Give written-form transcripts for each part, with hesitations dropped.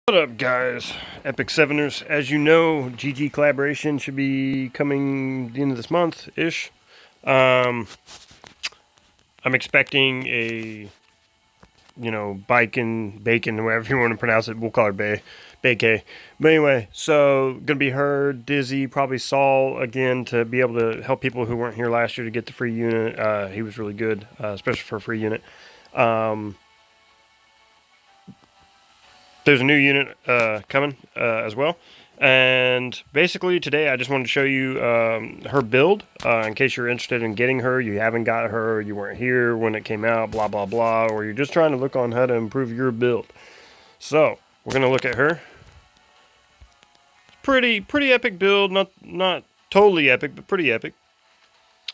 What up, guys? Epicseveners. As you know, GG collaboration should be coming the end of this month-ish. I'm expecting a, Baiken, whatever you want to pronounce it. We'll call her Baiken. But anyway, so gonna be her, Dizzy, probably Saul again to be able to help people who weren't here last year to get the free unit. He was really good, especially for a free unit. There's a new unit coming as well. And basically today I just wanted to show you her build in case you're interested in getting her, you haven't got her, you weren't here when it came out, blah, blah, blah, or you're just trying to look on how to improve your build. So we're going to look at her. Pretty epic build, not totally epic, but pretty epic.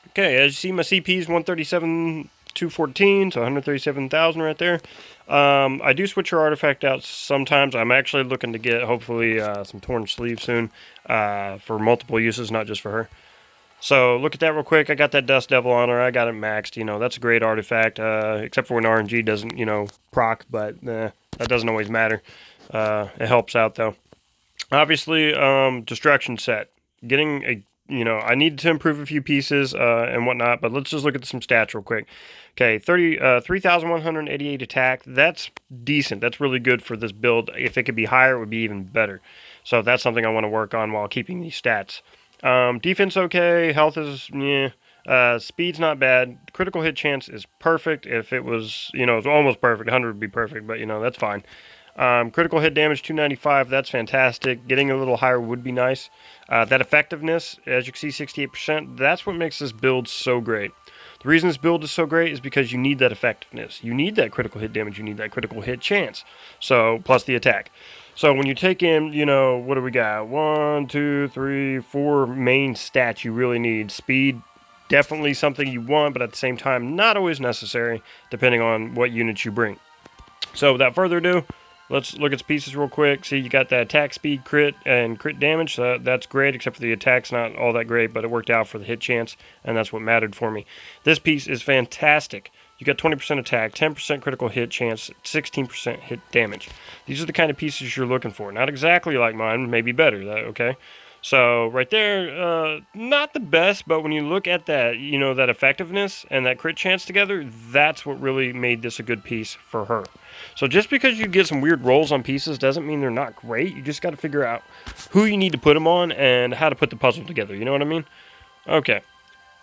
Okay, as you see, my CP is 137,214, so 137,000 right there. I do switch her artifact out sometimes. I'm actually looking to get, hopefully, some torn sleeves soon for multiple uses, not just for her. So, look at that real quick. I got that Dust Devil on her. I got it maxed. That's a great artifact, except for when RNG doesn't, proc, but that doesn't always matter. It helps out, though. Obviously, Destruction set. Getting a I need to improve a few pieces and whatnot, but let's just look at some stats real quick. Okay, 3,188 attack. That's decent. That's really good for this build. If it could be higher, it would be even better. So that's something I want to work on while keeping these stats. Defense okay. Health is, speed's not bad. Critical hit chance is perfect. If it was, it's almost perfect. 100 would be perfect, but, that's fine. Critical hit damage 295, that's fantastic. Getting a little higher would be nice. That effectiveness, as you can see, 68%, that's what makes this build so great. The reason this build is so great is because you need that effectiveness. You need that critical hit damage, you need that critical hit chance. So, plus the attack. So when you take in, what do we got? 1, 2, 3, 4 main stats you really need. Speed, definitely something you want, but at the same time, not always necessary, depending on what units you bring. So without further ado, let's look at the pieces real quick. See, you got that attack, speed, crit, and crit damage. So that's great, except for the attack's not all that great, but it worked out for the hit chance, and that's what mattered for me. This piece is fantastic. You got 20% attack, 10% critical hit chance, 16% hit damage. These are the kind of pieces you're looking for. Not exactly like mine, maybe better, okay? So right there, not the best, but when you look at that, that effectiveness and that crit chance together, that's what really made this a good piece for her. So just because you get some weird rolls on pieces doesn't mean they're not great. You just got to figure out who you need to put them on and how to put the puzzle together. You know what I mean? Okay.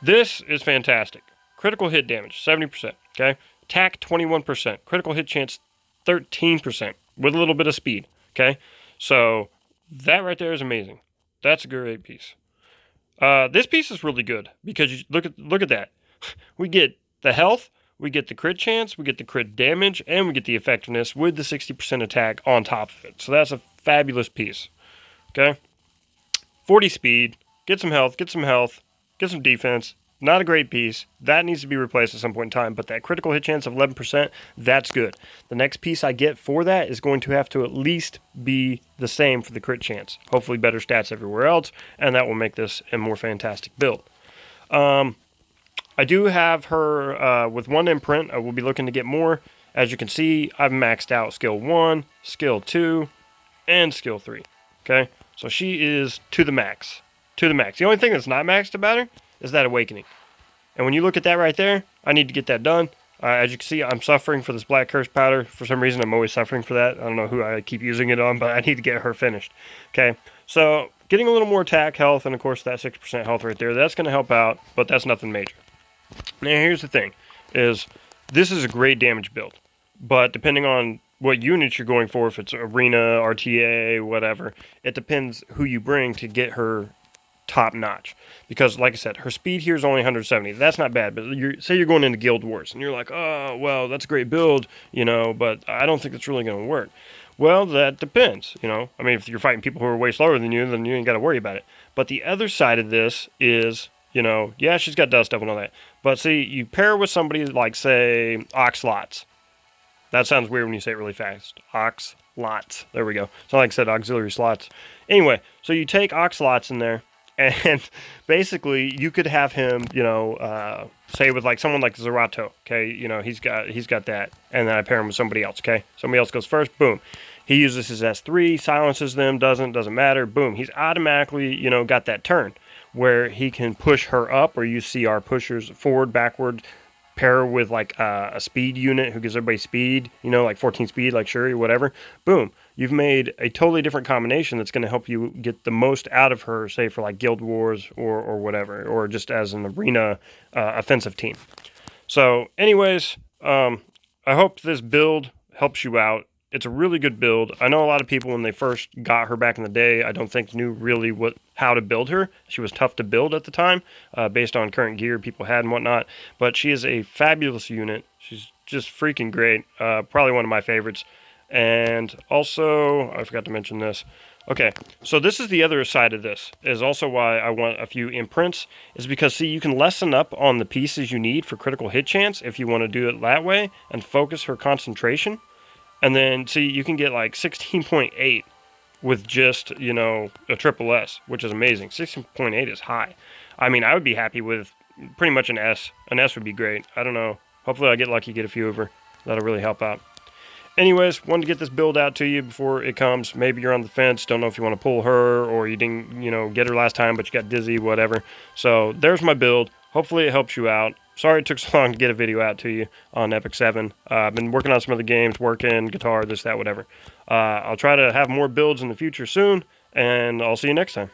This is fantastic. Critical hit damage, 70%. Okay. Attack, 21%. Critical hit chance, 13%. With a little bit of speed. Okay. So that right there is amazing. That's a great piece. This piece is really good because you look at that. We get the health, we get the crit chance, we get the crit damage, and we get the effectiveness with the 60% attack on top of it. So that's a fabulous piece. Okay? 40 speed, get some health, get some defense. Not a great piece. That needs to be replaced at some point in time, but that critical hit chance of 11%, that's good. The next piece I get for that is going to have to at least be the same for the crit chance. Hopefully better stats everywhere else, and that will make this a more fantastic build. I do have her with one imprint. I will be looking to get more. As you can see, I've maxed out skill 1, skill 2, and skill 3. Okay? So she is to the max. To the max. The only thing that's not maxed about her is that awakening. And when you look at that right there, I need to get that done. As you can see, I'm suffering for this black curse powder. For some reason, I'm always suffering for that. I don't know who I keep using it on, but I need to get her finished. Okay, so getting a little more attack, health, and of course that 6% health right there, that's going to help out, but that's nothing major. Now here's the thing, is this is a great damage build, but depending on what units you're going for, if it's arena, RTA, whatever, it depends who you bring to get her top notch. Because like I said, her speed here is only 170. That's not bad, but say you're going into Guild Wars and you're like, oh, well, that's a great build, but I don't think it's really going to work. Well, that depends, I mean, if you're fighting people who are way slower than you, then you ain't got to worry about it. But the other side of this is, yeah, she's got Dust Devil and all that. But see, you pair with somebody like, say, Oxlots. That sounds weird when you say it really fast. Oxlots. There we go. It's not like I said auxiliary slots. Anyway, so you take Oxlots in there, and basically, you could have him, say with like someone like Zerato, okay? He's got that, and then I pair him with somebody else, okay? Somebody else goes first, boom. He uses his S3, silences them, doesn't matter. Boom, he's automatically, you know, got that turn where he can push her up, or use CR pushers forward, backward, pair with like a speed unit who gives everybody speed, you know, like 14 speed, like Shuri, whatever. Boom, you've made a totally different combination that's going to help you get the most out of her, say for like Guild Wars or whatever, or just as an arena offensive team. So anyways, I hope this build helps you out. It's a really good build. I know a lot of people, when they first got her back in the day, I don't think knew really how to build her. She was tough to build at the time, based on current gear people had and whatnot. But she is a fabulous unit. She's just freaking great. Probably one of my favorites. And also, I forgot to mention this. Okay, so this is the other side of this, is also why I want a few imprints, is because, see, you can lessen up on the pieces you need for critical hit chance if you want to do it that way, and focus her concentration. And then, see, you can get like 16.8 with just, you know, a triple S, which is amazing. 16.8 is high. I mean, I would be happy with pretty much an S. An S would be great. I don't know. Hopefully I get lucky, get a few over. That'll really help out. Anyways, wanted to get this build out to you before it comes. Maybe you're on the fence, don't know if you want to pull her, or you didn't, you know, get her last time, but you got dizzy, whatever. So there's my build. Hopefully it helps you out. Sorry it took so long to get a video out to you on Epicseven. I've been working on some other games, working, guitar, this, that, whatever. I'll try to have more builds in the future soon, and I'll see you next time.